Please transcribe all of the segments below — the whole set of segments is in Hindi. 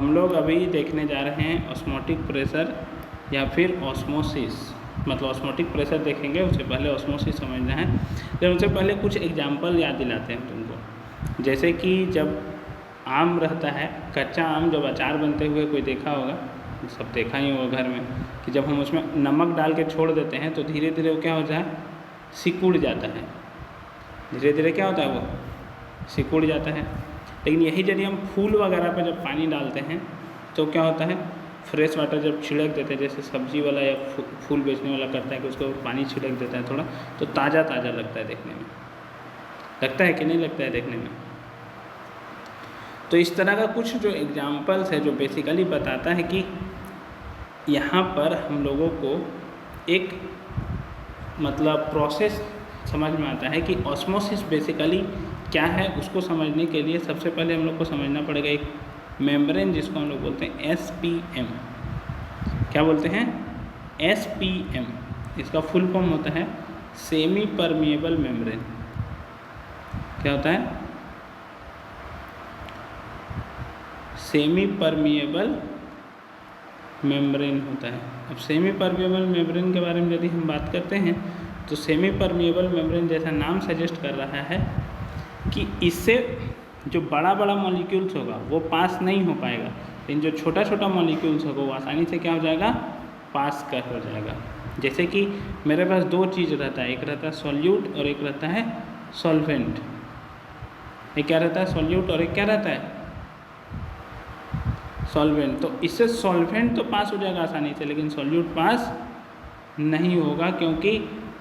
हम लोग अभी देखने जा रहे हैं ऑस्मोटिक प्रेशर या फिर ऑस्मोसिस। मतलब ऑस्मोटिक प्रेशर देखेंगे, उससे पहले ऑस्मोसिस समझना है। तो उनसे पहले कुछ एग्जाम्पल याद दिलाते हैं तुमको। जैसे कि जब आम रहता है, कच्चा आम जब अचार बनते हुए कोई देखा होगा, सब देखा ही होगा घर में, कि जब हम उसमें नमक डाल के छोड़ देते हैं तो धीरे धीरे वो क्या हो जाए, सिकुड़ जाता है। धीरे धीरे क्या होता है, वो सिकुड़ जाता है। लेकिन यही यदि हम फूल वगैरह पर जब पानी डालते हैं तो क्या होता है, फ्रेश वाटर जब छिड़क देते हैं, जैसे सब्जी वाला या फूल बेचने वाला करता है कि उसको पानी छिड़क देता है थोड़ा, तो ताज़ा ताज़ा लगता है देखने में। लगता है कि नहीं लगता है देखने में? तो इस तरह का कुछ जो एग्जाम्पल्स है जो बेसिकली बताता है कि यहाँ पर हम लोगों को एक मतलब प्रोसेस समझ में आता है कि ऑस्मोसिस बेसिकली क्या है। उसको समझने के लिए सबसे पहले हम लोग को समझना पड़ेगा एक मेम्ब्रेन, जिसको हम लोग बोलते हैं SPM। क्या बोलते हैं? SPM। इसका फुल फॉर्म होता है सेमी परमिएबल मेम्ब्रेन। क्या होता है? सेमी परमिएबल मेम्ब्रेन होता है। अब सेमी परमिएबल मेम्ब्रेन के बारे में यदि हम बात करते हैं तो सेमी परमिएबल मेम्ब्रेन जैसा नाम सजेस्ट कर रहा है कि इससे जो बड़ा बड़ा मॉलिक्यूल्स होगा वो पास नहीं हो पाएगा, लेकिन जो छोटा छोटा मॉलिक्यूल्स होगा वो आसानी से क्या हो जाएगा, पास कर हो जाएगा। जैसे कि मेरे पास दो चीज़ रहता है, एक रहता है सॉल्यूट और एक रहता है सॉल्वेंट। एक क्या रहता है, सॉल्यूट, और एक क्या रहता है, सॉल्वेंट। तो इससे सॉल्वेंट तो पास हो जाएगा आसानी से, लेकिन सॉल्यूट पास नहीं होगा, क्योंकि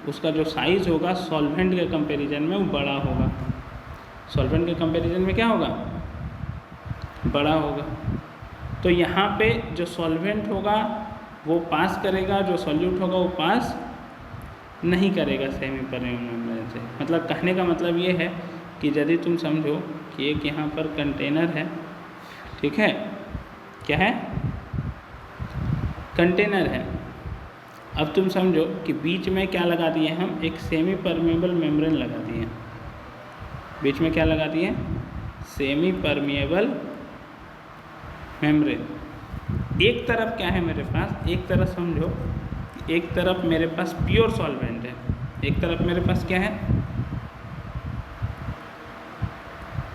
उसका जो साइज़ होगा सॉल्वेंट के कंपैरिजन में वो बड़ा होगा। सॉल्वेंट के कंपैरिजन में क्या होगा, बड़ा होगा। तो यहाँ पे जो सॉल्वेंट होगा वो पास करेगा, जो सॉल्यूट होगा वो पास नहीं करेगा सेमी परमिएबल मेम्ब्रेन से। मतलब कहने का मतलब ये है कि यदि तुम समझो कि एक यहाँ पर कंटेनर है, ठीक है, क्या है, कंटेनर है। अब तुम समझो कि बीच में क्या लगा दिए हम, एक सेमी परमिएबल मेम्ब्रेन लगा दिए। बीच में क्या लगा दिए, सेमी परमिएबल मेम्ब्रेन। एक तरफ क्या है मेरे पास, एक तरफ समझो, एक तरफ मेरे पास प्योर सॉल्वेंट है, एक तरफ मेरे पास क्या है,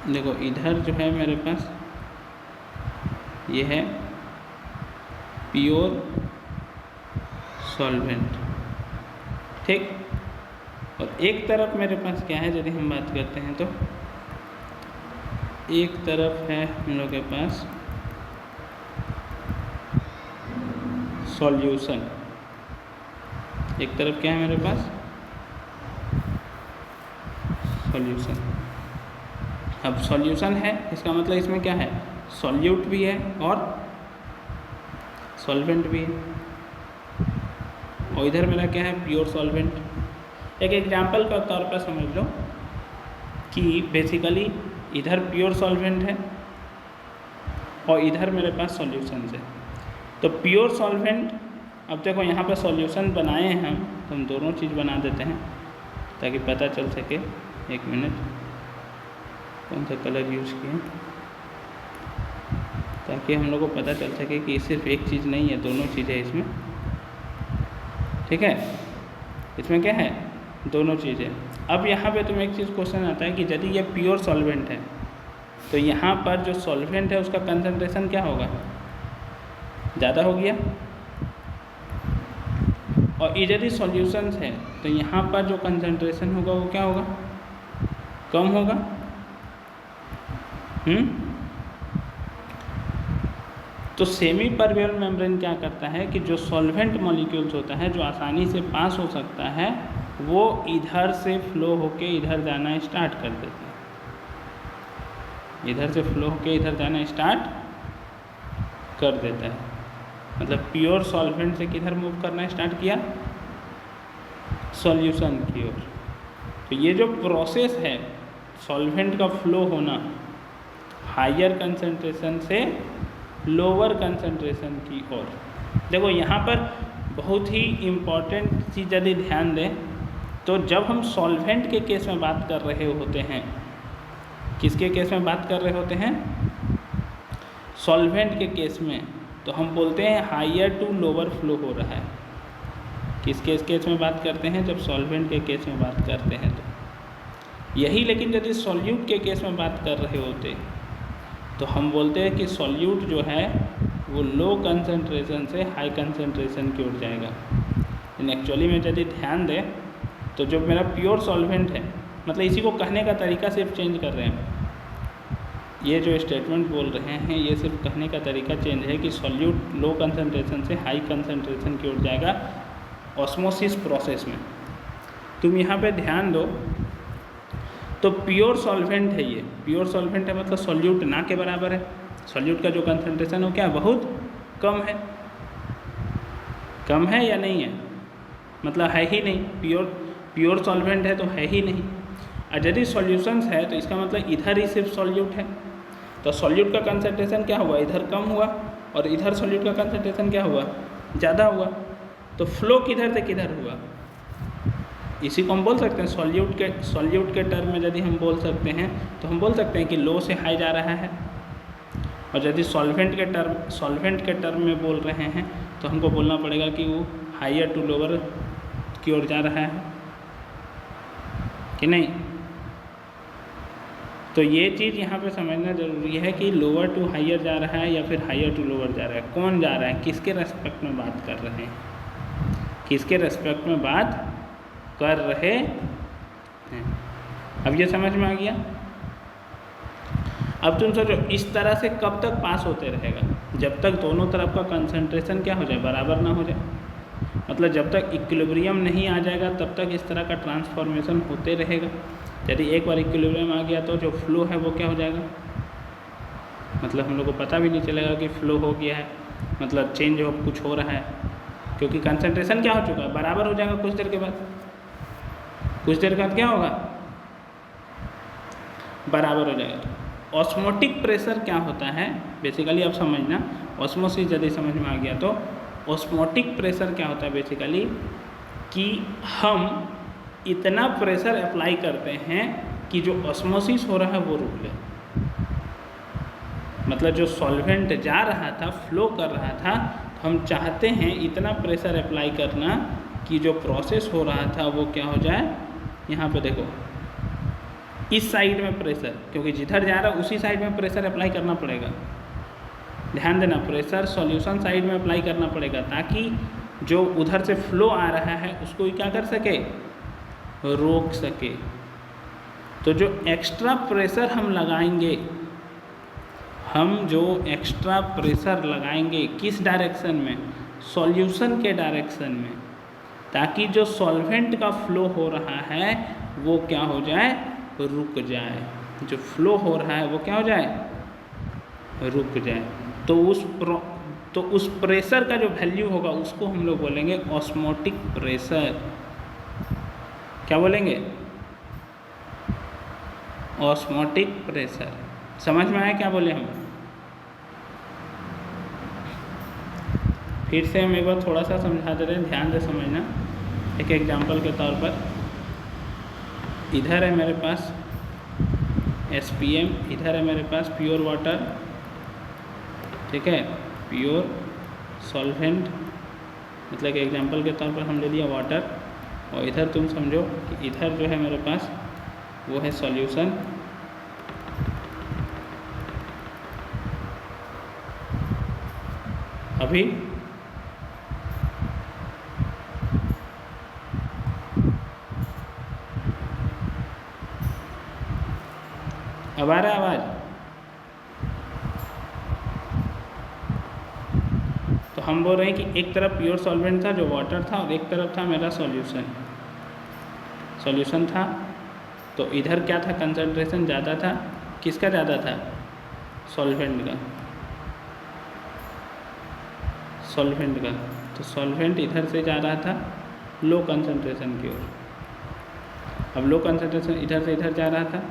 देखो इधर जो है मेरे पास ये है प्योर सॉल्वेंट, ठीक। और एक तरफ मेरे पास क्या है, यदि हम बात करते हैं तो एक तरफ है हम लोग के पास सॉल्यूशन। एक तरफ क्या है मेरे पास, सॉल्यूशन। अब सॉल्यूशन है, इसका मतलब इसमें क्या है, सॉल्यूट भी है और सॉल्वेंट भी है, और इधर मेरा क्या है, प्योर सॉल्वेंट। एक एग्जांपल के तौर पर समझ लो कि बेसिकली इधर प्योर सॉल्वेंट है और इधर मेरे पास सॉल्यूशन है। तो प्योर सॉल्वेंट, अब देखो यहाँ पर सॉल्यूशन बनाए हैं हम, तो हम दोनों चीज़ बना देते हैं ताकि पता चल सके। एक मिनट, कौन सा कलर यूज़ किए, ताकि हम लोग को पता चल सके कि सिर्फ एक चीज़ नहीं है, दोनों चीज़ें इसमें, ठीक है। इसमें क्या है, दोनों चीज़ें। अब यहाँ पे तुम्हें एक चीज़ क्वेश्चन आता है कि यदि ये प्योर सॉल्वेंट है तो यहाँ पर जो सॉल्वेंट है उसका कंसंट्रेशन क्या होगा, ज़्यादा हो गया, और यदि सॉल्यूशंस है तो यहाँ पर जो कंसंट्रेशन होगा वो क्या होगा, कम होगा। तो सेमी परमिएबल मेम्ब्रेन क्या करता है कि जो सॉल्वेंट मॉलिक्यूल्स होता है जो आसानी से पास हो सकता है, वो इधर से फ्लो होके इधर जाना स्टार्ट कर देता है। इधर से फ्लो होके इधर जाना स्टार्ट कर देता है। मतलब प्योर सॉल्वेंट से किधर मूव करना स्टार्ट किया, सॉल्यूशन की ओर। तो ये जो प्रोसेस है सॉल्वेंट का फ्लो होना हायर कंसंट्रेशन से लोअर कंसंट्रेशन की ओर। देखो यहाँ पर बहुत ही इम्पॉर्टेंट चीज़ यदि ध्यान दें तो जब हम सॉल्वेंट के केस में बात कर रहे होते हैं, किसके केस में बात कर रहे होते हैं, सॉल्वेंट के केस में तो हम बोलते हैं हायर टू लोअर फ्लो हो रहा है। किस केस में बात करते हैं? जब सॉल्वेंट के केस में बात करते हैं तो यही। लेकिन यदि सॉल्यूट के केस में बात कर रहे होते तो हम बोलते हैं कि सॉल्यूट जो है वो लो कंसंट्रेशन से हाई कंसंट्रेशन की ओर जाएगा। लेकिन एक्चुअली में यदि ध्यान दें तो जो मेरा प्योर सॉल्वेंट है, मतलब इसी को कहने का तरीका सिर्फ चेंज कर रहे हैं। ये जो स्टेटमेंट बोल रहे हैं ये सिर्फ कहने का तरीका चेंज है कि सॉल्यूट लो कंसंट्रेशन से हाई कंसंट्रेशन की ओर जाएगा ऑस्मोसिस प्रोसेस में। तुम यहाँ पे ध्यान दो तो प्योर सॉल्वेंट है ये, प्योर सॉल्वेंट है मतलब सॉल्यूट ना के बराबर है। सॉल्यूट का जो कंसंट्रेशन हो क्या बहुत कम है, कम है या नहीं है, मतलब है ही नहीं। प्योर सॉल्वेंट है तो है ही नहीं। और यदि सॉल्यूशंस है तो इसका मतलब इधर ही सिर्फ सॉल्यूट है। तो सॉल्यूट का कंसंट्रेशन क्या हुआ? इधर कम हुआ और इधर सॉल्यूट का कंसंट्रेशन क्या हुआ? ज़्यादा हुआ। तो फ्लो किधर से किधर हुआ? इसी को हम बोल सकते हैं सॉल्यूट के टर्म में यदि हम बोल सकते हैं तो हम बोल सकते हैं कि लो से हाई जा रहा है। और यदि सॉल्वेंट के टर्म में बोल रहे हैं तो हमको बोलना पड़ेगा कि वो हायर टू लोअर की ओर जा रहा है कि नहीं। तो ये चीज़ यहाँ पे समझना ज़रूरी है कि लोअर टू हायर जा रहा है या फिर हायर टू लोअर जा रहा है, कौन जा रहा है, किसके रेस्पेक्ट में बात कर रहे हैं, किसके रेस्पेक्ट में बात कर रहे हैं। अब ये समझ में आ गया। अब तुम सोचो इस तरह से कब तक पास होते रहेगा? जब तक दोनों तरफ का कंसंट्रेशन क्या हो जाए? बराबर ना हो जाए। मतलब जब तक इक्विलिब्रियम नहीं आ जाएगा तब तक इस तरह का ट्रांसफॉर्मेशन होते रहेगा। यदि एक बार इक्विलिब्रियम आ गया तो जो फ्लो है वो क्या हो जाएगा? मतलब हम लोग को पता भी नहीं चलेगा कि फ्लो हो गया है, मतलब चेंज हो कुछ हो रहा है, क्योंकि कंसंट्रेशन क्या हो चुका है? बराबर हो जाएगा कुछ देर के बाद। कुछ देर बाद क्या होगा? बराबर हो जाएगा। ऑस्मोटिक प्रेशर क्या होता है बेसिकली आप समझना। ऑस्मोसिस यदि समझ में आ गया तो ऑस्मोटिक प्रेशर क्या होता है बेसिकली कि हम इतना प्रेशर अप्लाई करते हैं कि जो ऑस्मोसिस हो रहा है वो रुक जाए। मतलब जो सॉल्वेंट जा रहा था, फ्लो कर रहा था, हम चाहते हैं इतना प्रेशर अप्लाई करना कि जो प्रोसेस हो रहा था वो क्या हो जाए। यहाँ पे देखो इस साइड में प्रेशर, क्योंकि जिधर जा रहा है उसी साइड में प्रेशर अप्लाई करना पड़ेगा। ध्यान देना, प्रेशर सॉल्यूशन साइड में अप्लाई करना पड़ेगा ताकि जो उधर से फ्लो आ रहा है उसको क्या कर सके? रोक सके। तो जो एक्स्ट्रा प्रेशर हम लगाएंगे, हम जो एक्स्ट्रा प्रेशर लगाएंगे किस डायरेक्शन में? सॉल्यूशन के डायरेक्शन में, ताकि जो सॉल्वेंट का फ्लो हो रहा है वो क्या हो जाए? रुक जाए। जो फ्लो हो रहा है वो क्या हो जाए? रुक जाए। तो उस प्रेशर का जो वैल्यू होगा उसको हम लोग बोलेंगे ऑस्मोटिक प्रेशर। क्या बोलेंगे? Osmotic pressure. समझ में आया क्या बोले हम? फिर से हम एक बार थोड़ा सा समझा दे रहे हैं, ध्यान से समझना। एक एग्जांपल के तौर पर इधर है मेरे पास SPM, इधर है मेरे पास प्योर वाटर, ठीक है, प्योर सॉल्वेंट, मतलब कि एग्जांपल के तौर पर हम ले लिया वाटर, और इधर तुम समझो कि इधर जो है मेरे पास वो है सॉल्यूशन। अभी अब आ रहा है आवाज़? तो हम बोल रहे हैं कि एक तरफ प्योर सॉल्वेंट था जो वाटर था और एक तरफ था मेरा सॉल्यूशन था। तो इधर क्या था? कंसंट्रेशन ज़्यादा था। किसका ज़्यादा था? सॉल्वेंट का। तो सॉल्वेंट इधर से जा रहा था लो कंसंट्रेशन की ओर। अब लो कंसंट्रेशन इधर से इधर जा रहा था।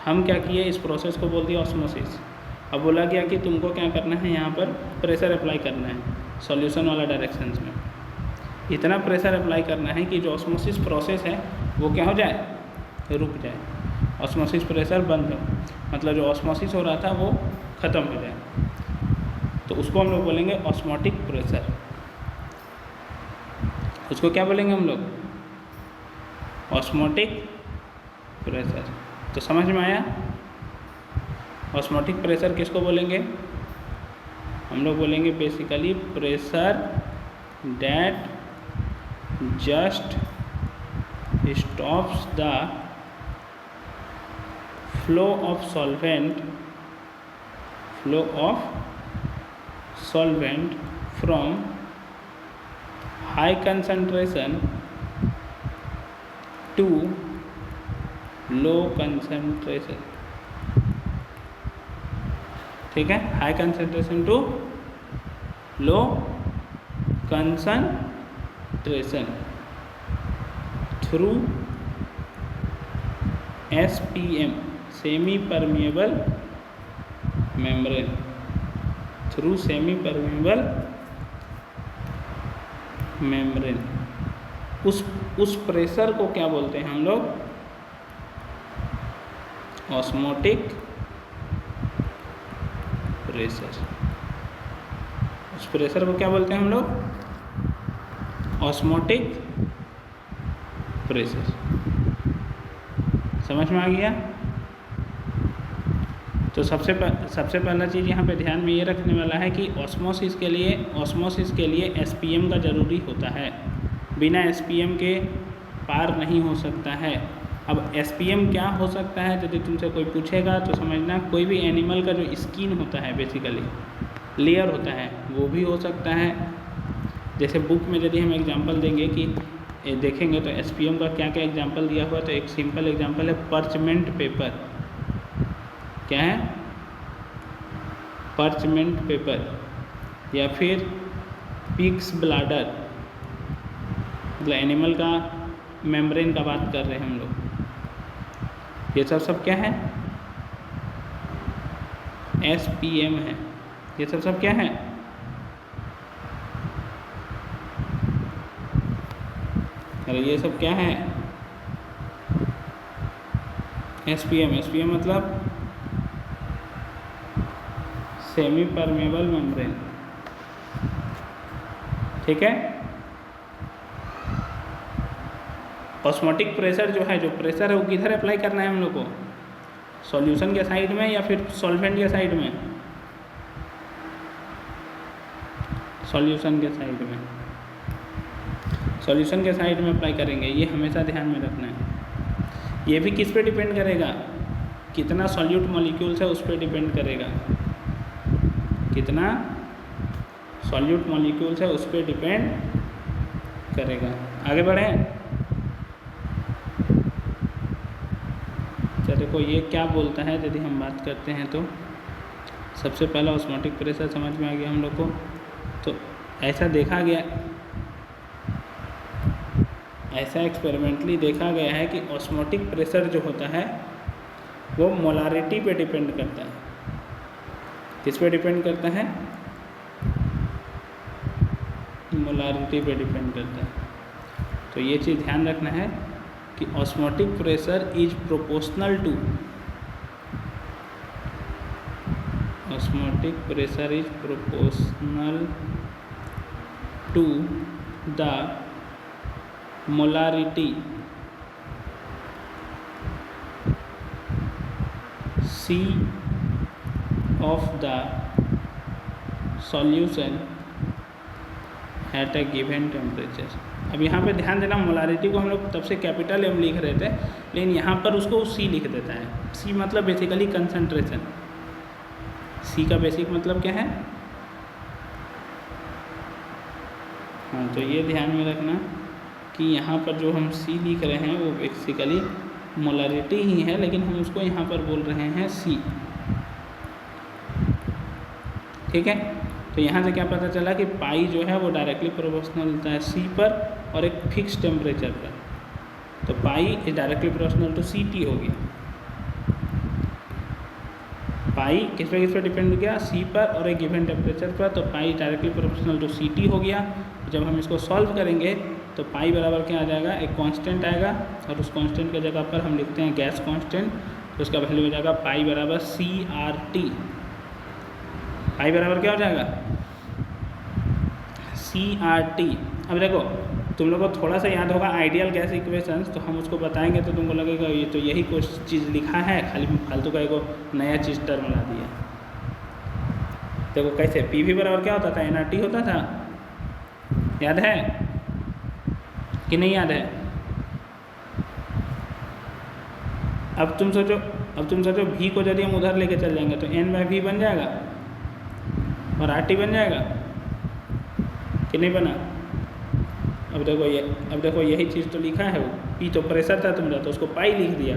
हम क्या किए? इस प्रोसेस को बोल दिया ऑस्मोसिस। अब बोला गया कि तुमको क्या करना है, यहाँ पर प्रेशर अप्लाई करना है सॉल्यूशन वाला डायरेक्शंस में। इतना प्रेशर अप्लाई करना है कि जो ऑस्मोसिस प्रोसेस है वो क्या हो जाए? रुक जाए। ऑस्मोसिस प्रेशर बंद हो, मतलब जो ऑस्मोसिस हो रहा था वो ख़त्म हो जाए। तो उसको हम लोग बोलेंगे ऑस्मोटिक प्रेशर। उसको क्या बोलेंगे हम लोग? Osmotic pressure. तो समझ में आया? ऑस्मोटिक प्रेशर किसको बोलेंगे? हम लोग बोलेंगे basically pressure that just stops the flow of solvent from high concentration to low concentration. ठीक है, high concentration to low concentration through SPM semi permeable membrane, through semi permeable membrane. उस प्रेशर को क्या बोलते हैं हम लोग? Osmotic pressure. उस प्रेशर को क्या बोलते हैं हम लोग? Osmotic pressure. समझ में आ गया? तो सबसे पहला चीज़ यहाँ पे ध्यान में ये रखने वाला है कि ऑस्मोसिस के लिए SPM का ज़रूरी होता है। बिना SPM के पार नहीं हो सकता है। अब SPM क्या हो सकता है? यदि तुमसे कोई पूछेगा तो समझना, कोई भी एनिमल का जो स्किन होता है, बेसिकली लेयर होता है, वो भी हो सकता है। जैसे बुक में यदि हम एग्जांपल देंगे कि देखेंगे तो SPM का क्या क्या एग्जांपल दिया हुआ है, तो एक सिंपल एग्जांपल है पर्चमेंट पेपर। क्या है? Parchment paper. या फिर पिग्स ब्लाडर, मतलब एनिमल का मेम्ब्रेन का बात कर रहे हैं हम लोग। ये सब क्या है? SPM है। ये सब क्या है? अरे ये सब क्या है? SPM मतलब सेमी परमेबल मेम्ब्रेन। ठीक है। ऑस्मोटिक प्रेशर जो प्रेशर है वो किधर अप्लाई करना है हम लोग को? सॉल्यूशन के साइड में या फिर सॉल्वेंट के साइड में? सॉल्यूशन के साइड में। सॉल्यूशन के साइड में अप्लाई करेंगे, ये हमेशा ध्यान में रखना है। ये भी किस पे डिपेंड करेगा? कितना सॉल्यूट मॉलिक्यूल्स है उस पर डिपेंड करेगा। कितना सॉल्यूट मॉलिक्यूल्स है उस पर डिपेंड करेगा। आगे बढ़ें। तो देखो ये क्या बोलता है, यदि हम बात करते हैं तो सबसे पहला ऑस्मोटिक प्रेशर समझ में आ गया हम लोग को। तो ऐसा देखा गया, ऐसा एक्सपेरिमेंटली देखा गया है कि ऑस्मोटिक प्रेशर जो होता है वो मोलारिटी पे डिपेंड करता है। किस पे डिपेंड करता है? मोलारिटी पे डिपेंड करता है। तो ये चीज़ ध्यान रखना है कि osmotic pressure is proportional to, osmotic pressure is proportional to the molarity C of the solution at a given temperature। अब यहाँ पे ध्यान देना, मोलारिटी को हम लोग तब से कैपिटल M लिख रहे थे, लेकिन यहाँ पर उसको C लिख देता है। C मतलब बेसिकली कंसंट्रेशन। C का बेसिक मतलब क्या है? हाँ, तो ये ध्यान में रखना कि यहाँ पर जो हम C लिख रहे हैं वो बेसिकली मोलारिटी ही है, लेकिन हम उसको यहाँ पर बोल रहे हैं C। ठीक है। तो यहाँ से क्या पता चला कि पाई जो है वो डायरेक्टली प्रोपोर्शनल होता है C पर और एक फिक्स टेम्परेचर पर। तो pi is directly proportional to CT हो गया। पाई किस पे डिपेंड हो गया? C पर और एक गिवन टेम्परेचर पर। तो पाई डायरेक्टली प्रोपोर्शनल टू CT हो गया। जब हम इसको सॉल्व करेंगे तो पाई बराबर क्या आ जाएगा? एक कांस्टेंट आएगा और उस कांस्टेंट के जगह पर हम लिखते हैं गैस कांस्टेंट। तो उसका वैल्यू हो जाएगा पाई बराबर CRT। पाई बराबर क्या हो जाएगा, CRT। अब देखो तुम लोग को थोड़ा सा याद होगा आइडियल गैस इक्वेशंस, तो हम उसको बताएंगे तो तुमको लगेगा ये तो यही कुछ चीज़ लिखा है, खाली फालतू का एगो नया चीज़ टर्म ला दिया। देखो कैसे PV बराबर क्या होता था, nRT होता था, याद है कि नहीं याद है? अब तुम सोचो V को यदि हम उधर लेके चल जाएंगे तो N/V बन जाएगा और RT बन जाएगा कि नहीं बना? अब देखो यही चीज़ तो लिखा है, वो P तो प्रेशर था तुम्हारा तो उसको पाई लिख दिया,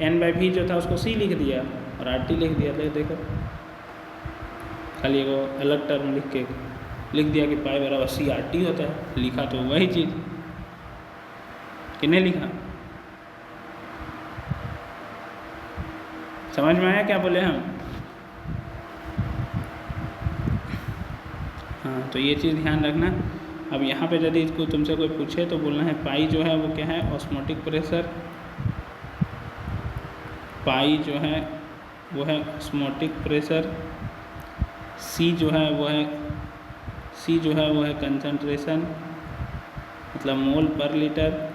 N/V जो था उसको C लिख दिया और RT लिख दिया। देखो खाली एगो अलग टर्म लिख दिया कि पाई बराबर CRT होता है, लिखा तो वही चीज़ कि नहीं लिखा? समझ में आया क्या बोले हम? हाँ, तो ये चीज़ ध्यान रखना। अब यहाँ पे यदि इसको तुमसे कोई पूछे तो बोलना है पाई जो है वो क्या है, ऑस्मोटिक प्रेशर। पाई जो है वो है ऑस्मोटिक प्रेशर। C जो है वो है कंसंट्रेशन, मतलब मोल पर लीटर।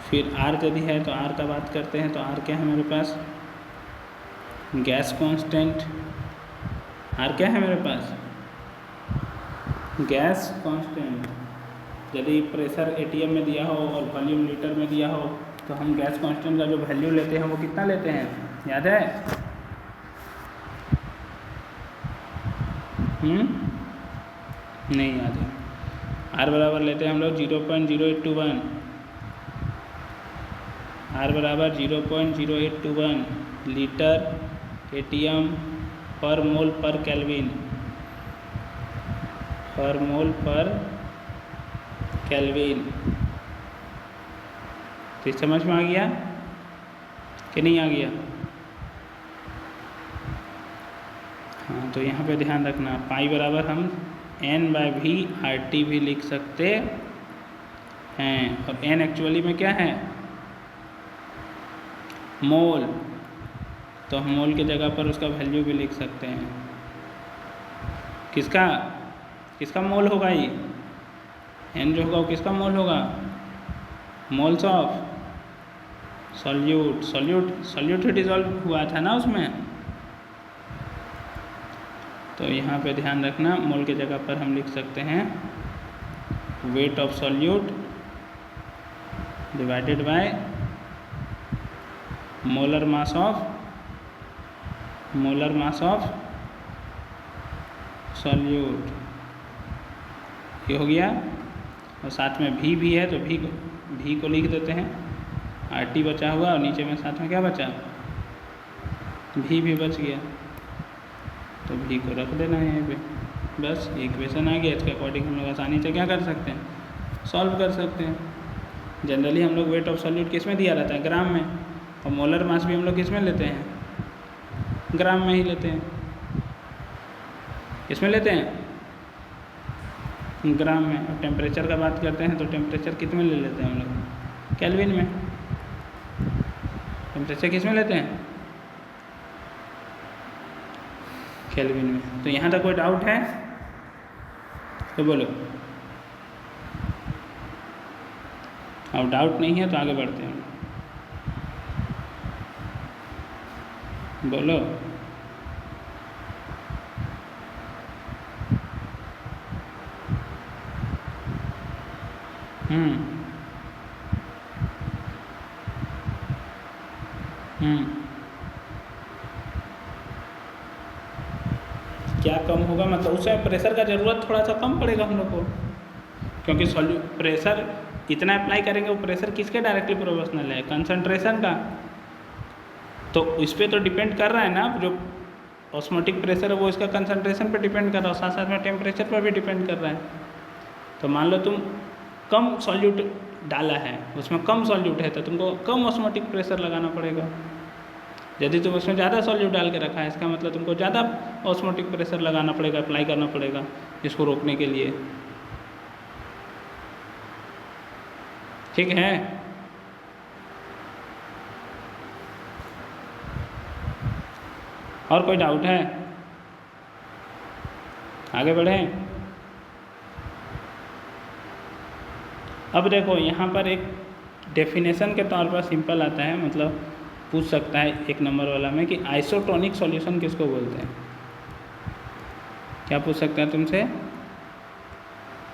फिर R यदि है तो R का बात करते हैं तो R क्या है मेरे पास, गैस कांस्टेंट। R क्या है मेरे पास, गैस कांस्टेंट। यदि प्रेशर ATM में दिया हो और वॉल्यूम लीटर में दिया हो तो हम गैस कांस्टेंट का जो वैल्यू लेते हैं वो कितना लेते हैं, याद है? नहीं याद है। R बराबर लेते हैं हम लोग 0.0821, R बराबर 0.0821 लीटर ATM पर मोल पर केल्विन, पर मोल पर केल्विन। तो समझ में आ गया कि नहीं आ गया? हाँ, तो यहाँ पे ध्यान रखना पाई बराबर हम N/V RT भी लिख सकते हैं, और N एक्चुअली में क्या है, मोल, तो हम मोल की जगह पर उसका वैल्यू भी लिख सकते हैं। किसका मोल होगा ये, N जो होगा वो किसका मोल होगा, मोल्स ऑफ सॉल्यूट डिजॉल्व हुआ था ना उसमें। तो यहाँ पे ध्यान रखना मोल की जगह पर हम लिख सकते हैं weight of solute divided by molar mass of solute, ये हो गया। और साथ में भी है तो भी को लिख देते हैं, RT बचा हुआ और नीचे में साथ में क्या बचा, भी बच गया, तो भी को रख देना है यहाँ पे। बस इक्वेशन आ गया, इसके अकॉर्डिंग हम लोग आसानी से क्या कर सकते हैं, सॉल्व कर सकते हैं। जनरली हम लोग वेट ऑफ सॉल्यूट किस में दिया रहता है, ग्राम में, और मोलर मास भी हम लोग किस में लेते हैं, ग्राम में ही लेते हैं। किस में लेते हैं, ग्राम में। और टेम्परेचर का बात करते हैं तो टेम्परेचर किस में ले लेते हैं हम लोग, केल्विन में। टेम्परेचर किस में लेते हैं, केल्विन में। तो यहाँ तक कोई डाउट है तो बोलो। अब डाउट नहीं है तो आगे बढ़ते हैं, बोलो। क्या कम होगा, मतलब उसमें प्रेशर का ज़रूरत थोड़ा सा कम पड़ेगा हम लोग को, क्योंकि प्रेशर इतना अप्लाई करेंगे, वो प्रेशर किसके डायरेक्टली प्रोपोर्शनल है, कंसंट्रेशन का। तो इस पर तो डिपेंड कर रहा है ना, जो ऑस्मोटिक प्रेशर है वो इसका कंसंट्रेशन पर डिपेंड कर रहा है, साथ साथ में टेम्परेचर पर भी डिपेंड कर रहा है। तो मान लो तुम कम सॉल्यूट डाला है, उसमें कम सॉल्यूट है तो तुमको कम ऑस्मोटिक प्रेशर लगाना पड़ेगा। यदि तुम उसमें ज़्यादा सॉल्यूट डाल के रखा है, इसका मतलब तुमको ज़्यादा ऑस्मोटिक प्रेशर लगाना पड़ेगा, अप्लाई करना पड़ेगा इसको रोकने के लिए। ठीक है, और कोई डाउट है? आगे बढ़ें। अब देखो यहाँ पर एक डेफिनेशन के तौर पर सिंपल आता है, मतलब पूछ सकता है 1 नंबर वाला में कि आइसोटोनिक सॉल्यूशन किसको बोलते हैं। क्या पूछ सकता है तुमसे,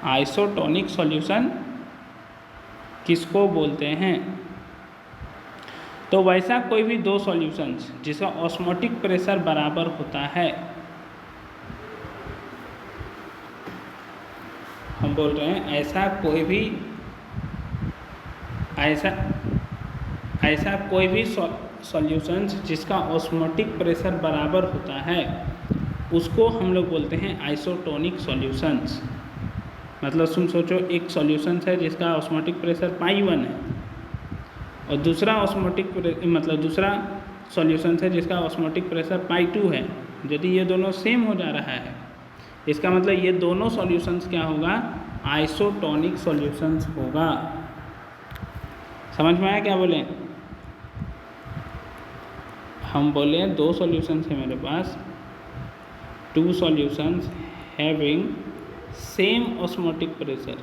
आइसोटोनिक सॉल्यूशन किसको बोलते हैं। तो वैसा कोई भी दो सॉल्यूशंस जिसका ऑस्मोटिक प्रेशर बराबर होता है, हम बोल रहे हैं ऐसा कोई भी सॉल्यूशंस जिसका ऑस्मोटिक प्रेशर बराबर होता है उसको हम लोग बोलते हैं आइसोटोनिक सॉल्यूशंस। मतलब तुम सोचो एक सॉल्यूशंस है जिसका ऑस्मोटिक प्रेशर π1 है और दूसरा दूसरा सॉल्यूशन है जिसका ऑस्मोटिक प्रेशर π2 है। यदि ये दोनों सेम हो जा रहा है इसका मतलब ये दोनों सॉल्यूशंस क्या होगा, आइसोटोनिक सॉल्यूशंस होगा। समझ में आया क्या बोले। हम बोले दो सॉल्यूशंस है मेरे पास, 2 solutions having same osmotic pressure,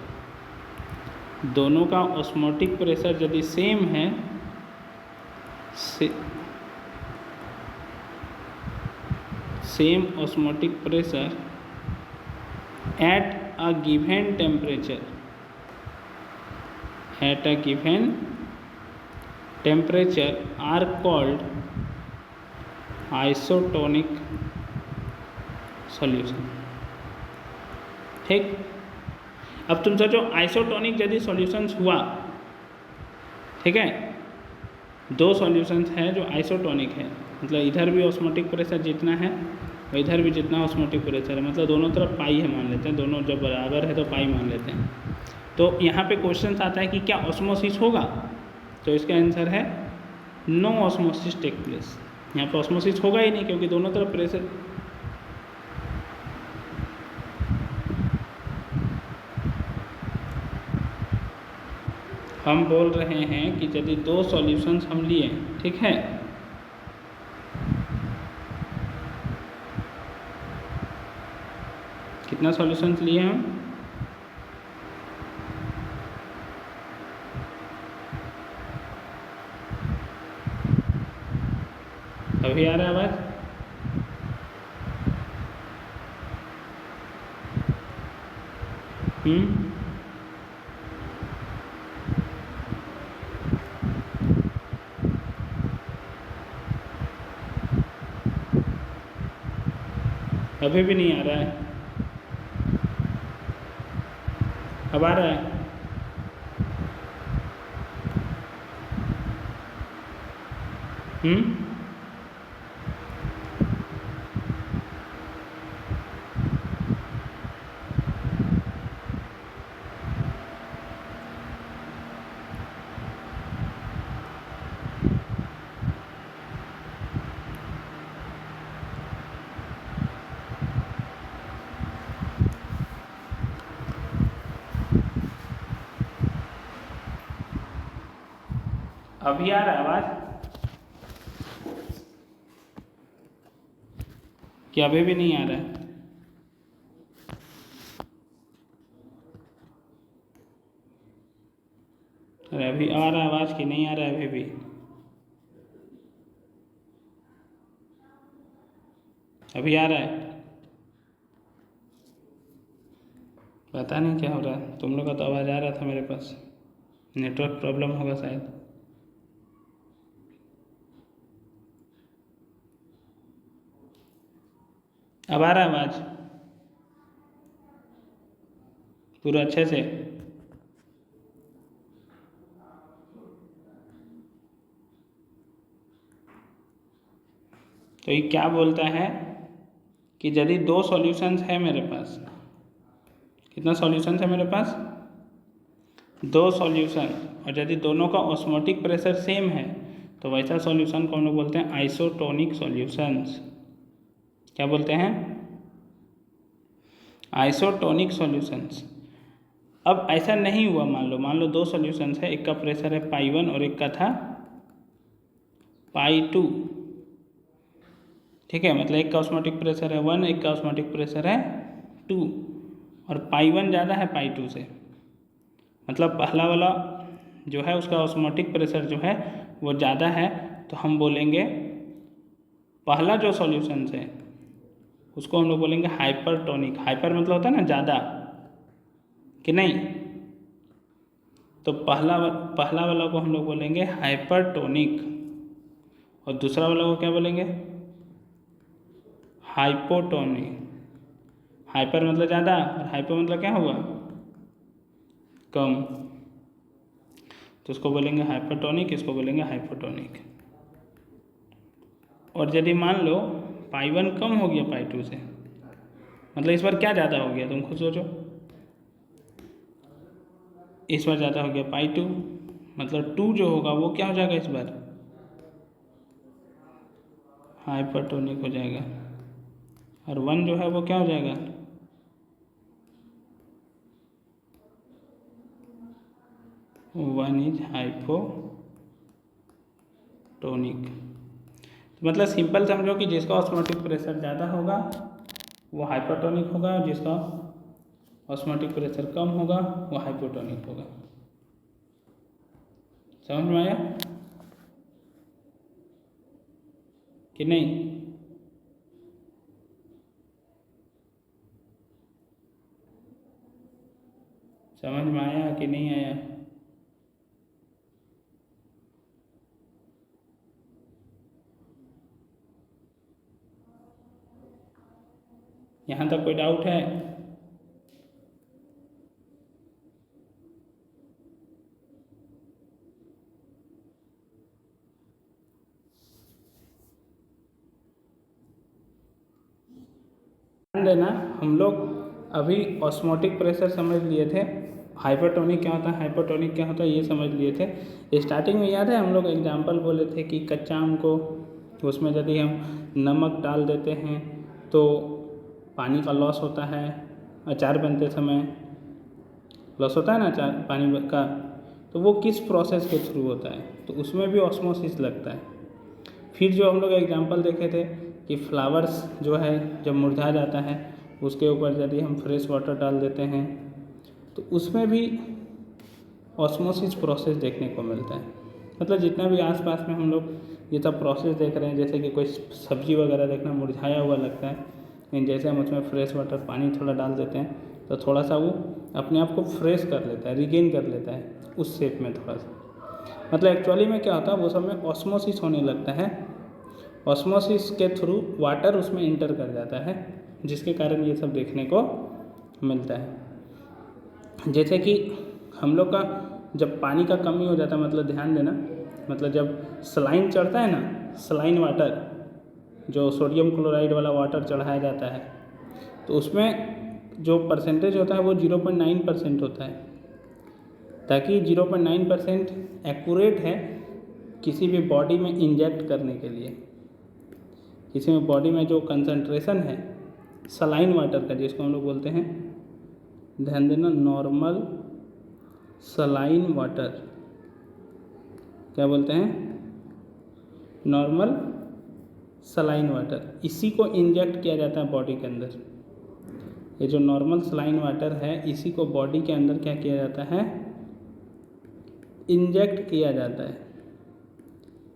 दोनों का ऑस्मोटिक प्रेशर यदि सेम है same osmotic pressure at a given temperature, at a given temperature are called isotonic solution. ठीक, अब तुम सोचो आइसोटोनिक यदि सॉल्यूशंस हुआ, ठीक है, दो सॉल्यूशंस हैं जो आइसोटोनिक है, मतलब इधर भी ऑस्मोटिक प्रेशर जितना है और इधर भी जितना ऑस्मोटिक प्रेशर है, मतलब दोनों तरफ पाई है मान लेते हैं, दोनों जब बराबर है तो पाई मान लेते हैं। तो यहाँ पे क्वेश्चन आता है कि क्या ऑस्मोसिस होगा, तो इसका आंसर है नो ऑस्मोसिस टेक प्लेस। यहाँ पे ऑस्मोसिस होगा ही नहीं क्योंकि दोनों तरफ प्रेशर। हम बोल रहे हैं कि यदि दो सॉल्यूशंस हम लिए, ठीक है, कितना सॉल्यूशंस लिए हम, अभी आ रहा है आवाज। अभी भी नहीं आ रहा है, अब आ रहा है। अभी आ रहा है आवाज कि अभी भी नहीं आ रहा है। अरे अभी आ रहा है आवाज कि नहीं आ रहा है अभी भी, अभी आ रहा है। पता नहीं क्या हो रहा है, तुम लोग का तो आवाज़ आ रहा था मेरे पास, नेटवर्क प्रॉब्लम होगा शायद। अब आ रहा है आवाज पूरा अच्छे से। तो ये क्या बोलता है कि यदि दो सॉल्यूशंस है मेरे पास, कितना सॉल्यूशंस है मेरे पास, दो सॉल्यूशन, और यदि दोनों का ऑस्मोटिक प्रेशर सेम है तो वैसा सॉल्यूशन को हम लोग बोलते हैं आइसोटोनिक सॉल्यूशंस। क्या बोलते हैं, आइसोटोनिक सॉल्यूशंस। अब ऐसा नहीं हुआ, मान लो दो सॉल्यूशंस है, एक का प्रेशर है π1 और एक का था π2, ठीक है, मतलब एक का ऑस्मोटिक प्रेशर है 1, एक का ऑस्मोटिक प्रेशर है 2 और पाई 1 ज़्यादा है पाई 2 से, मतलब पहला वाला जो है उसका ऑस्मोटिक प्रेशर जो है वो ज़्यादा है, तो हम बोलेंगे पहला जो सॉल्यूशन है उसको हम लोग बोलेंगे हाइपरटोनिक। हाइपर मतलब होता है ना ज़्यादा, कि नहीं? तो पहला वाला को हम लोग बोलेंगे हाइपरटोनिक और दूसरा वाला को क्या बोलेंगे? हाइपोटोनिक। हाइपर मतलब ज़्यादा और हाइपो मतलब क्या हुआ? कम। तो इसको बोलेंगे हाइपरटोनिक, इसको बोलेंगे हाइपोटोनिक। और यदि मान लो पाई 1 कम हो गया पाई 2 से, मतलब इस बार क्या ज़्यादा हो गया, तुम खुद सोचो। इस बार ज़्यादा हो गया पाई 2, मतलब 2 जो होगा वो क्या हो जाएगा इस बार? हाइपरटोनिक हो जाएगा। और 1 जो है वो क्या हो जाएगा? One is hypotonic. तो मतलब सिंपल समझो कि जिसका ऑस्मोटिक प्रेशर ज़्यादा होगा वो हाइपरटोनिक होगा और जिसका ऑस्मोटिक प्रेशर कम होगा वो हाइपोटोनिक होगा। समझ में आया कि नहीं? समझ में आया कि नहीं आया? यहाँ तक कोई डाउट है? ध्यान देना, हम लोग अभी ऑस्मोटिक प्रेशर समझ लिए थे, हाइपरटोनिक क्या होता है, हाइपोटोनिक क्या होता है ये समझ लिए थे। स्टार्टिंग में याद है हम लोग एग्जांपल बोले थे कि कच्चा आम को उसमें यदि हम नमक डाल देते हैं तो पानी का लॉस होता है, अचार बनते समय लॉस होता है ना अचार पानी का, तो वो किस प्रोसेस के थ्रू होता है? तो उसमें भी ऑस्मोसिस लगता है। फिर जो हम लोग एग्जांपल देखे थे कि फ्लावर्स जो है जब मुरझा जाता है उसके ऊपर यदि हम फ्रेश वाटर डाल देते हैं तो उसमें भी ऑस्मोसिस प्रोसेस देखने को मिलता है। मतलब जितना भी आसपास में हम लोग ये सब प्रोसेस देख रहे हैं, जैसे कि कोई सब्जी वगैरह देखना मुरझाया हुआ लगता है, लेकिन जैसे हम उसमें फ्रेश वाटर पानी थोड़ा डाल देते हैं तो थोड़ा सा वो अपने आप को फ्रेश कर लेता है, रिगेन कर लेता है उस शेप में थोड़ा सा। मतलब एक्चुअली में क्या होता है वो सब में ऑस्मोसिस होने लगता है, ऑस्मोसिस के थ्रू वाटर उसमें इंटर कर जाता है, जिसके कारण ये सब देखने को मिलता है। जैसे कि हम लोग का जब पानी का कमी हो जाता है, मतलब ध्यान देना, मतलब जब सलाइन चढ़ता है ना, सलाइन वाटर जो सोडियम क्लोराइड वाला वाटर चढ़ाया जाता है तो उसमें जो परसेंटेज होता है वो 0.9% होता है, ताकि 0.9% एक्यूरेट है किसी भी बॉडी में इंजेक्ट करने के लिए। किसी में बॉडी में जो कंसंट्रेशन है सलाइन वाटर का, जिसको हम लोग बोलते हैं, ध्यान देना, नॉर्मल सलाइन वाटर, क्या बोलते हैं? नॉर्मल सलाइन वाटर, इसी को इंजेक्ट किया जाता है बॉडी के अंदर। ये जो नॉर्मल सलाइन वाटर है इसी को बॉडी के अंदर क्या किया जाता है? इंजेक्ट किया जाता है।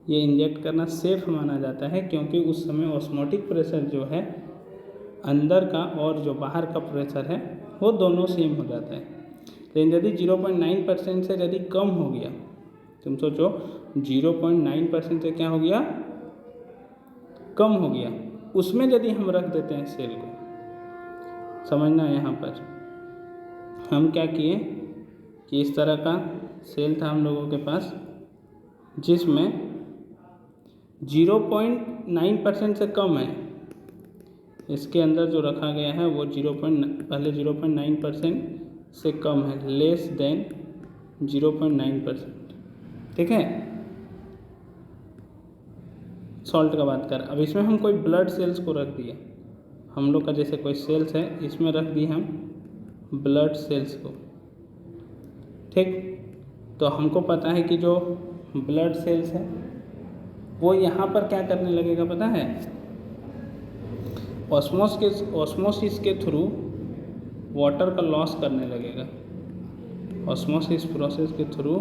ये इंजेक्ट करना सेफ माना जाता है क्योंकि उस समय ऑस्मोटिक प्रेशर जो है अंदर का और जो बाहर का प्रेशर है वो दोनों सेम हो जाता है। लेकिन यदि 0.9% से यदि कम हो गया, तुम सोचो 0.9% से क्या हो गया? कम हो गया, उसमें यदि हम रख देते हैं सेल को, समझना यहाँ पर हम क्या किए कि इस तरह का सेल था हम लोगों के पास जिसमें 0.9% से कम है, इसके अंदर जो रखा गया है वो पहले 0.9% से कम है, लेस देन 0.9%, ठीक है। सॉल्ट का बात कर, अब इसमें हम कोई ब्लड सेल्स को रख दिए, हम लोग का जैसे कोई सेल्स है इसमें रख दिए हम ब्लड सेल्स को, ठीक। तो हमको पता है कि जो ब्लड सेल्स है वो यहाँ पर क्या करने लगेगा पता है? ऑस्मोसिस के थ्रू वाटर का लॉस करने लगेगा। ऑस्मोसिस प्रोसेस के थ्रू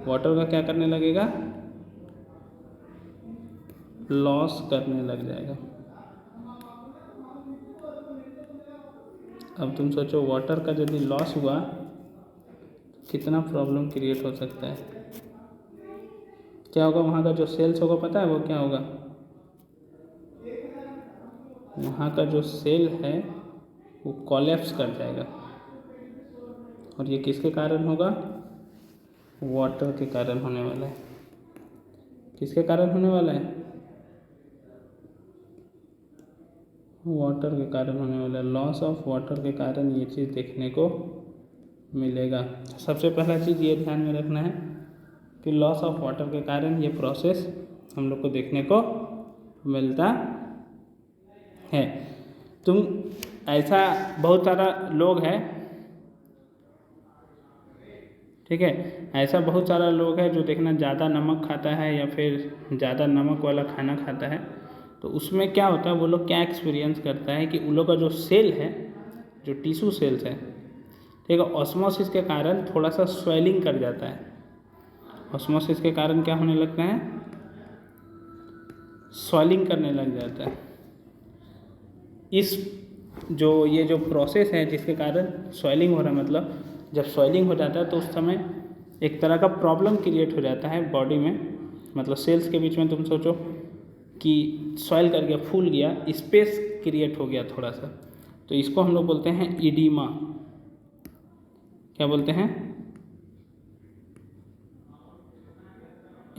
वाटर का क्या करने लगेगा, लॉस करने लग जाएगा। अब तुम सोचो वाटर का यदि लॉस हुआ कितना प्रॉब्लम क्रिएट हो सकता है। क्या होगा, वहाँ का जो सेल्स होगा पता है वो क्या होगा, वहाँ का जो सेल है वो कोलैप्स कर जाएगा। और ये किसके कारण होगा, वाटर के कारण होने वाला है। किसके कारण होने वाला है, वाटर के कारण होने वाला है। लॉस ऑफ वाटर के कारण ये चीज़ देखने को मिलेगा। सबसे पहला चीज़ ये ध्यान में रखना है कि लॉस ऑफ वाटर के कारण ये प्रोसेस हम लोग को देखने को मिलता है। तुम ऐसा बहुत सारा लोग है, ठीक है, ऐसा बहुत सारा लोग है जो देखना ज़्यादा नमक खाता है या फिर ज़्यादा नमक वाला खाना खाता है, तो उसमें क्या होता है, वो लोग क्या एक्सपीरियंस करता है कि उन लोग का जो सेल है, जो टिश्यू सेल्स है, ठीक है, ऑस्मोसिस के कारण थोड़ा सा स्वेलिंग कर जाता है। ऑस्मोसिस के कारण क्या होने लगता है, स्वेलिंग करने लग जाता है। इस ये जो प्रोसेस है जिसके कारण स्वेलिंग हो रहा है, मतलब जब स्वेलिंग हो जाता है तो उस समय एक तरह का प्रॉब्लम क्रिएट हो जाता है बॉडी में, मतलब सेल्स के बीच में। तुम सोचो कि स्वेल कर गया, फूल गया, स्पेस क्रिएट हो गया थोड़ा सा, तो इसको हम लोग बोलते हैं इडीमा। क्या बोलते हैं,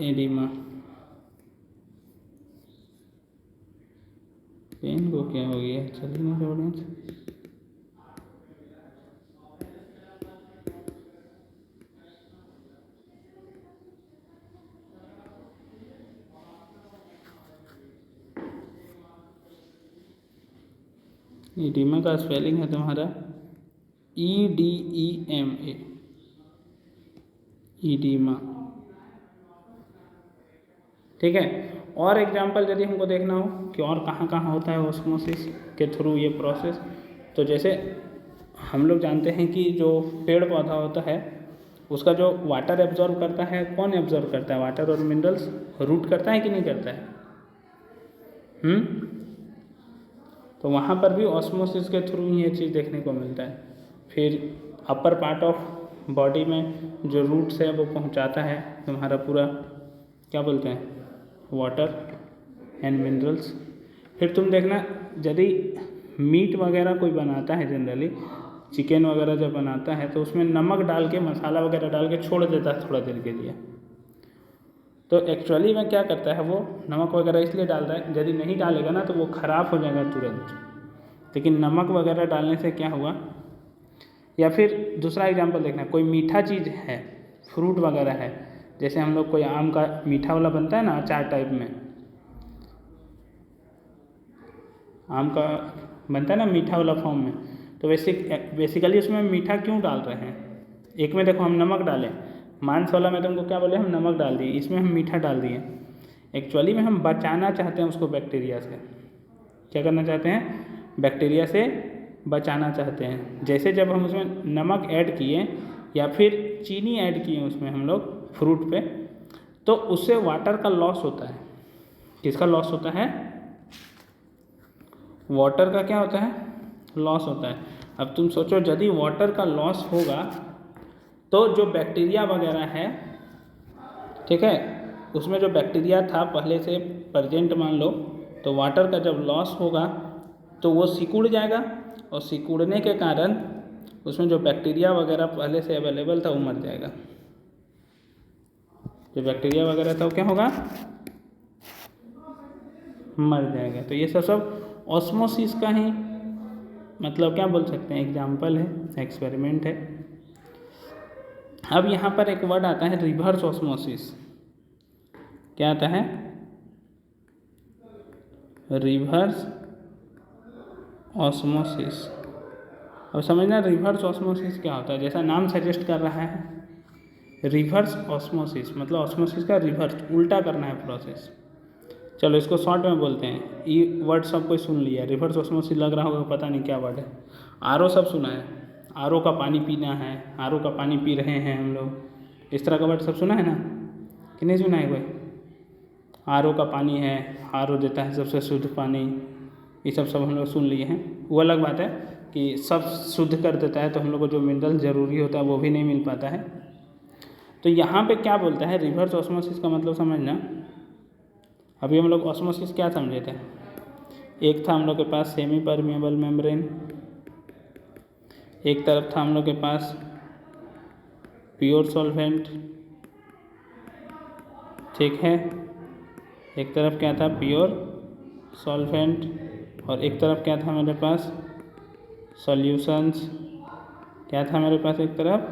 एडिमा। पेन को क्या हो गया, चलिए नहीं बढ़िया। ईडीमा का स्पेलिंग है तुम्हारा EDEMA, ईडीमा, ठीक है। और एग्जाम्पल यदि हमको देखना हो कि और कहाँ कहाँ होता है ऑस्मोसिस के थ्रू ये प्रोसेस, तो जैसे हम लोग जानते हैं कि जो पेड़ पौधा होता है उसका जो वाटर एब्जॉर्ब करता है, कौन एब्जॉर्ब करता है, वाटर और मिनरल्स, रूट करता है कि नहीं करता है, तो वहाँ पर भी ऑस्मोसिस के थ्रू ही ये चीज़ देखने को मिलता है। फिर अपर पार्ट ऑफ बॉडी में जो रूट्स है वो पहुँचाता है तुम्हारा पूरा, क्या बोलते हैं, वाटर एंड मिनरल्स। फिर तुम देखना यदि मीट वगैरह कोई बनाता है, जनरली चिकन वगैरह जब बनाता है तो उसमें नमक डाल के, मसाला वगैरह डाल के छोड़ देता है थोड़ा देर के लिए, तो एक्चुअली में क्या करता है, वो नमक वगैरह इसलिए डाल रहा है, यदि नहीं डालेगा ना तो वो ख़राब हो जाएगा तुरंत। लेकिन नमक वगैरह डालने से क्या हुआ, या फिर दूसरा एग्जांपल देखना, कोई मीठा चीज़ है, फ्रूट वगैरह है, जैसे हम लोग कोई आम का मीठा वाला बनता है ना, अचार टाइप में आम का बनता है ना मीठा वाला फॉर्म में, तो बेसिकली उसमें मीठा क्यों डाल रहे हैं, एक में देखो हम नमक डालें, मांस वाला में तुमको क्या बोले, हम नमक डाल दिए, इसमें हम मीठा डाल दिए। एक्चुअली में हम बचाना चाहते हैं उसको बैक्टीरिया से, क्या करना चाहते हैं, बैक्टीरिया से बचाना चाहते हैं। जैसे जब हम उसमें नमक ऐड किए या फिर चीनी ऐड किए उसमें हम लोग फ्रूट पे, तो उससे वाटर का लॉस होता है। किसका लॉस होता है, वाटर का क्या होता है, लॉस होता है। अब तुम सोचो यदि वाटर का लॉस होगा तो जो बैक्टीरिया वगैरह है, ठीक है, उसमें जो बैक्टीरिया था पहले से प्रेजेंट मान लो, तो वाटर का जब लॉस होगा तो वो सिकुड़ जाएगा, और सिकुड़ने के कारण उसमें जो बैक्टीरिया वगैरह पहले से अवेलेबल था वो मर जाएगा। जो बैक्टीरिया वगैरह था वो क्या होगा, मर जाएगा। तो ये सब ऑस्मोसिस का ही मतलब क्या बोल सकते हैं, एग्जाम्पल है, एक्सपेरिमेंट है। अब यहाँ पर एक वर्ड आता है रिवर्स ऑस्मोसिस। क्या आता है, रिवर्स ऑस्मोसिस। अब समझना रिवर्स ऑस्मोसिस क्या होता है, जैसा नाम सजेस्ट कर रहा है, रिवर्स ऑस्मोसिस मतलब ऑस्मोसिस का रिवर्स, उल्टा करना है प्रोसेस। चलो इसको शॉर्ट में बोलते हैं, ये वर्ड सब कोई सुन लिया, रिवर्स ऑस्मोसिस लग रहा होगा, पता नहीं क्या वर्ड है, आरओ सब सुना है, RO का पानी पीना है, RO का पानी पी रहे हैं हम लोग, इस तरह का वर्ड सब सुना है ना कि नहीं सुना है कोई? RO का पानी है, RO देता है सबसे शुद्ध पानी, ये सब हम लोग सुन लिए हैं। वो अलग बात है कि सब शुद्ध कर देता है तो हम लोग को जो मिनरल ज़रूरी होता है वो भी नहीं मिल पाता है। तो यहाँ पे क्या बोलता है, रिवर्स ऑस्मोसिस का मतलब समझना। अभी हम लोग ऑस्मोसिस क्या समझे थे, एक था हम लोग के पास सेमी परमिएबल मेम्ब्रेन, एक तरफ था हम लोग के पास प्योर सॉल्वेंट, ठीक है, एक तरफ क्या था प्योर सॉल्वेंट और एक तरफ क्या था मेरे पास सॉल्यूशंस, क्या था मेरे पास एक तरफ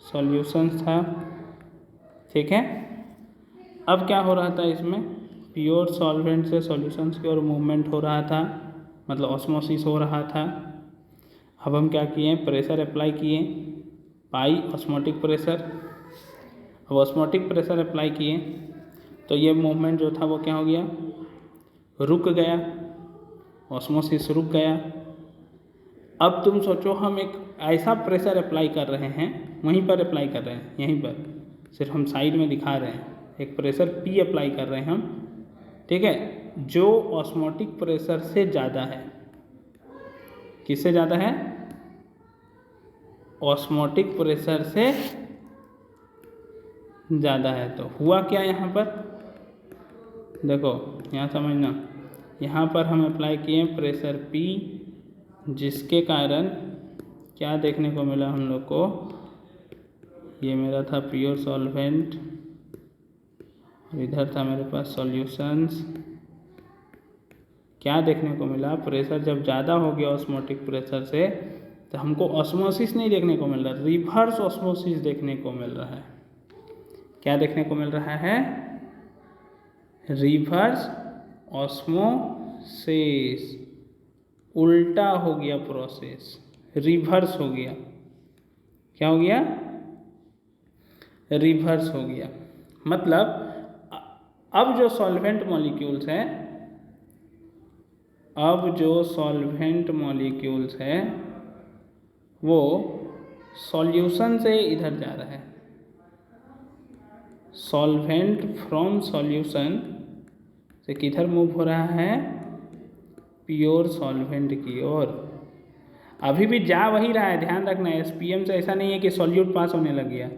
सॉल्यूशंस था, ठीक है। अब क्या हो रहा था इसमें, प्योर सॉल्वेंट से सॉल्यूशंस की ओर मूवमेंट हो रहा था, मतलब ऑस्मोसिस हो रहा था। अब हम क्या किए, प्रेशर अप्लाई किए, पाई ऑस्मोटिक प्रेशर। अब ऑस्मोटिक प्रेशर अप्लाई किए तो ये मूवमेंट जो था वो क्या हो गया, रुक गया, ऑस्मोसिस रुक गया। अब तुम सोचो हम एक ऐसा प्रेशर अप्लाई कर रहे हैं, वहीं पर अप्लाई कर रहे हैं, यहीं पर सिर्फ हम साइड में दिखा रहे हैं, एक प्रेशर P अप्लाई कर रहे हैं हम, ठीक है, जो ऑस्मोटिक प्रेशर से ज़्यादा है। किससे ज़्यादा है, ऑस्मोटिक प्रेशर से ज़्यादा है। तो हुआ क्या यहाँ पर, देखो यहाँ समझना, यहाँ पर हम अप्लाई किए प्रेशर P, जिसके कारण क्या देखने को मिला हम लोग को, ये मेरा था प्योर सॉल्वेंट, इधर था मेरे पास सॉल्यूशंस। क्या देखने को मिला, प्रेशर जब ज़्यादा हो गया ऑस्मोटिक प्रेशर से तो हमको ऑस्मोसिस नहीं देखने को मिल रहा, रिवर्स ऑस्मोसिस देखने को मिल रहा है। क्या देखने को मिल रहा है, रिवर्स ऑस्मोसिस, उल्टा हो गया प्रोसेस, रिवर्स हो गया। क्या हो गया, रिवर्स हो गया। मतलब अब जो सॉल्वेंट मॉलिक्यूल्स हैं, अब जो सॉल्वेंट मॉलिक्यूल्स हैं वो सॉल्यूशन से इधर जा रहा है, सॉल्वेंट फ्रॉम सॉल्यूशन से किधर मूव हो रहा है, प्योर सॉल्वेंट की ओर। अभी भी जा वही रहा है, ध्यान रखना, SPM से ऐसा नहीं है कि सॉल्यूट पास होने लग गया,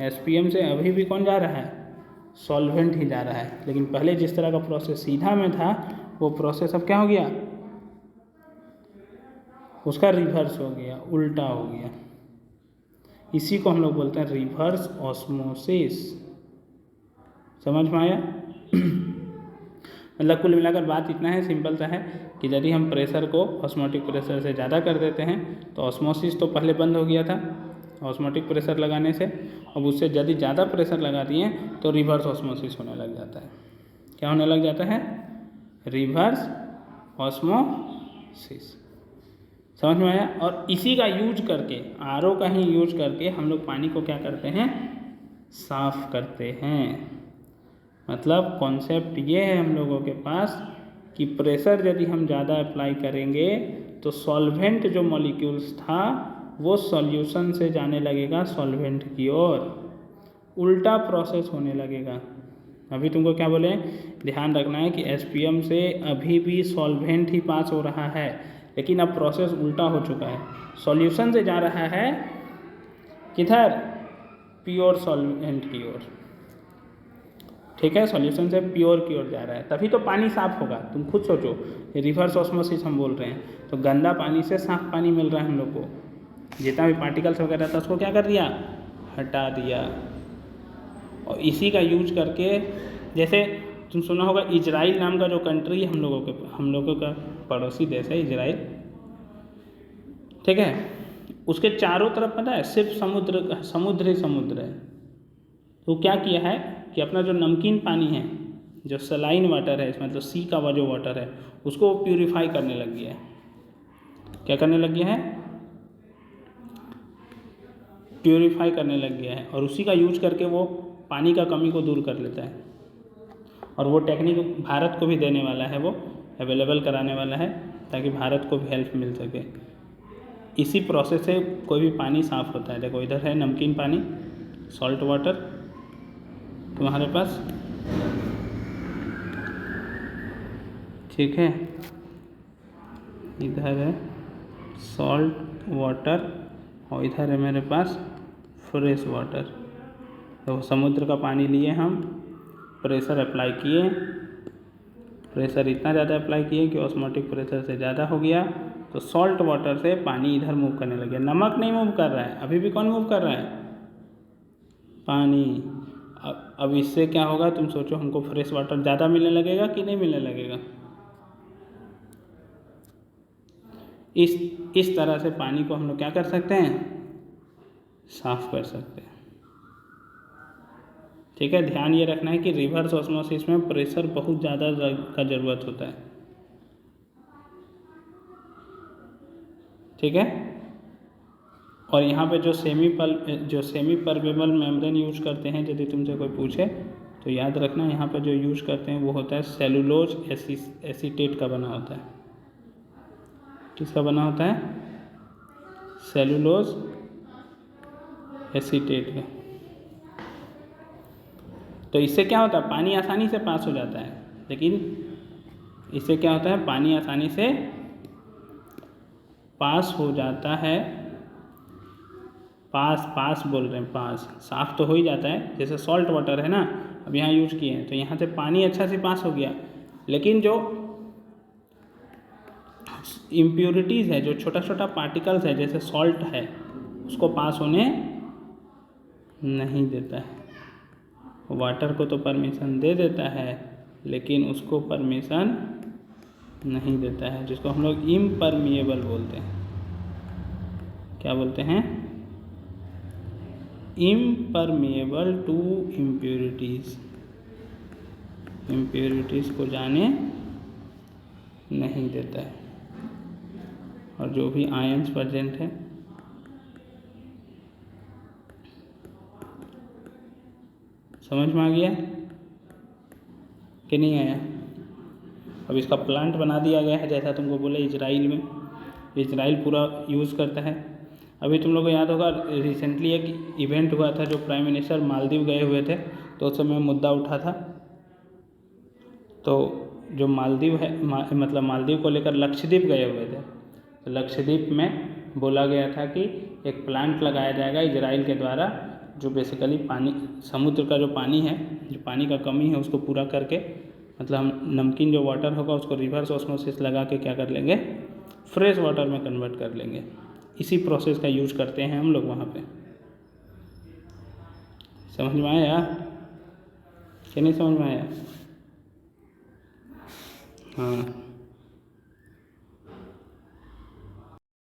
SPM से अभी भी कौन जा रहा है, सॉल्वेंट ही जा रहा है। लेकिन पहले जिस तरह का प्रोसेस सीधा में था वो प्रोसेस अब क्या हो गया, उसका रिवर्स हो गया, उल्टा हो गया। इसी को हम लोग बोलते हैं रिवर्स ऑस्मोसिस। समझ में आया? मतलब कुल मिलाकर बात इतना है, सिंपल सा है कि यदि हम प्रेशर को ऑस्मोटिक प्रेशर से ज़्यादा कर देते हैं तो ऑस्मोसिस तो पहले बंद हो गया था ऑस्मोटिक प्रेशर लगाने से, अब उससे यदि ज़्यादा प्रेशर लगा दिए तो रिवर्स ऑस्मोसिस होने लग जाता है। क्या होने लग जाता है, रिवर्स ऑस्मोसिस। समझ में आया? और इसी का यूज करके, RO का ही यूज करके हम लोग पानी को क्या करते हैं, साफ करते हैं। मतलब कॉन्सेप्ट ये है हम लोगों के पास कि प्रेशर यदि हम ज़्यादा अप्लाई करेंगे तो सॉल्वेंट जो मॉलिक्यूल्स था वो सॉल्यूशन से जाने लगेगा सॉल्वेंट की ओर, उल्टा प्रोसेस होने लगेगा। अभी तुमको क्या बोले, ध्यान रखना है कि SPM से अभी भी सॉल्वेंट ही पास हो रहा है, लेकिन अब प्रोसेस उल्टा हो चुका है, सॉल्यूशन से जा रहा है किधर, प्योर सॉल्वेंट की ओर। ठीक है, सॉल्यूशन से प्योर की ओर जा रहा है, तभी तो पानी साफ होगा। तुम खुद सोचो, रिवर्स ऑस्मोसिस हम बोल रहे हैं, तो गंदा पानी से साफ पानी मिल रहा है हम लोग को, जितना भी पार्टिकल्स वगैरह था उसको क्या कर दिया, हटा दिया। और इसी का यूज करके, जैसे तुम सुना होगा इजराइल नाम का जो कंट्री है हम लोगों का पड़ोसी देश है इजराइल, ठीक है, उसके चारों तरफ पता है सिर्फ समुद्र ही समुद्र है। तो क्या किया है कि अपना जो नमकीन पानी है, जो सलाइन वाटर है, मतलब सी का जो वाटर है, उसको प्यूरिफाई करने लग गया है। क्या करने लग गया है, प्यूरिफाई करने लग गया है, और उसी का यूज करके वो पानी का कमी को दूर कर लेता है। और वो टेक्निक भारत को भी देने वाला है, वो अवेलेबल कराने वाला है ताकि भारत को भी हेल्प मिल सके। इसी प्रोसेस से कोई भी पानी साफ़ होता है। देखो इधर है नमकीन पानी, सॉल्ट वाटर तुम्हारे पास, ठीक है। इधर है सॉल्ट वाटर और इधर है मेरे पास फ्रेश वाटर। तो समुद्र का पानी लिए हम, प्रेशर अप्लाई किए, प्रेशर इतना ज़्यादा अप्लाई किए कि ऑस्मोटिक प्रेशर से ज़्यादा हो गया, तो सॉल्ट वाटर से पानी इधर मूव करने लगे। नमक नहीं मूव कर रहा है, अभी भी कौन मूव कर रहा है? पानी। अब इससे क्या होगा तुम सोचो, हमको फ्रेश वाटर ज़्यादा मिलने लगेगा कि नहीं मिलने लगेगा? इस तरह से पानी को हम लोग क्या कर सकते हैं? साफ कर सकते हैं, ठीक है। ध्यान ये रखना है कि रिवर्स ऑस्मोसिस में प्रेशर बहुत ज़्यादा का ज़रूरत होता है, ठीक है। और यहाँ पे जो सेमी परमेबल मेम्ब्रेन यूज करते हैं, यदि तुमसे कोई पूछे तो याद रखना यहाँ पर जो यूज करते हैं वो होता है सेलुलोज एसीटेट का बना होता है। किसका बना होता है? सेलुलोज एसीटेट का। तो इससे क्या होता है? पानी आसानी से पास हो जाता है, लेकिन इससे क्या होता है? पानी आसानी से पास हो जाता है, पास बोल रहे हैं, पास साफ तो हो ही जाता है। जैसे सॉल्ट वाटर है ना, अब यहाँ यूज किए हैं तो यहाँ से पानी अच्छा से पास हो गया, लेकिन जो इम्प्योरिटीज़ है, जो छोटा छोटा पार्टिकल्स है जैसे सॉल्ट है, उसको पास होने नहीं देता है। वाटर को तो परमिशन दे देता है, लेकिन उसको परमिशन नहीं देता है, जिसको हम लोग इम्परमिएबल बोलते हैं। क्या बोलते हैं? Impermeable to impurities. इम्प्योरिटीज़ को जाने नहीं देता है, और जो भी आयंस प्रेजेंट है समझ में आ गया कि नहीं आया? अब इसका प्लांट बना दिया गया है, जैसा तुमको बोले इजराइल में, इजराइल पूरा यूज़ करता है। अभी तुम लोग को याद होगा रिसेंटली एक इवेंट हुआ था, जो प्राइम मिनिस्टर मालदीव गए हुए थे, तो उस समय मुद्दा उठा था। तो जो मालदीव है, मतलब मालदीव को लेकर लक्षद्वीप गए हुए थे, तो लक्षद्वीप में बोला गया था कि एक प्लांट लगाया जाएगा इजराइल के द्वारा, जो बेसिकली पानी, समुद्र का जो पानी है, जो पानी का कमी है उसको पूरा करके, मतलब हम नमकीन जो वाटर होगा उसको रिवर्स ऑस्मोसिस लगा के क्या कर लेंगे? फ्रेश वाटर में कन्वर्ट कर लेंगे। इसी प्रोसेस का यूज करते हैं हम लोग वहाँ पे। समझ में आया कि नहीं समझ में आया? हाँ।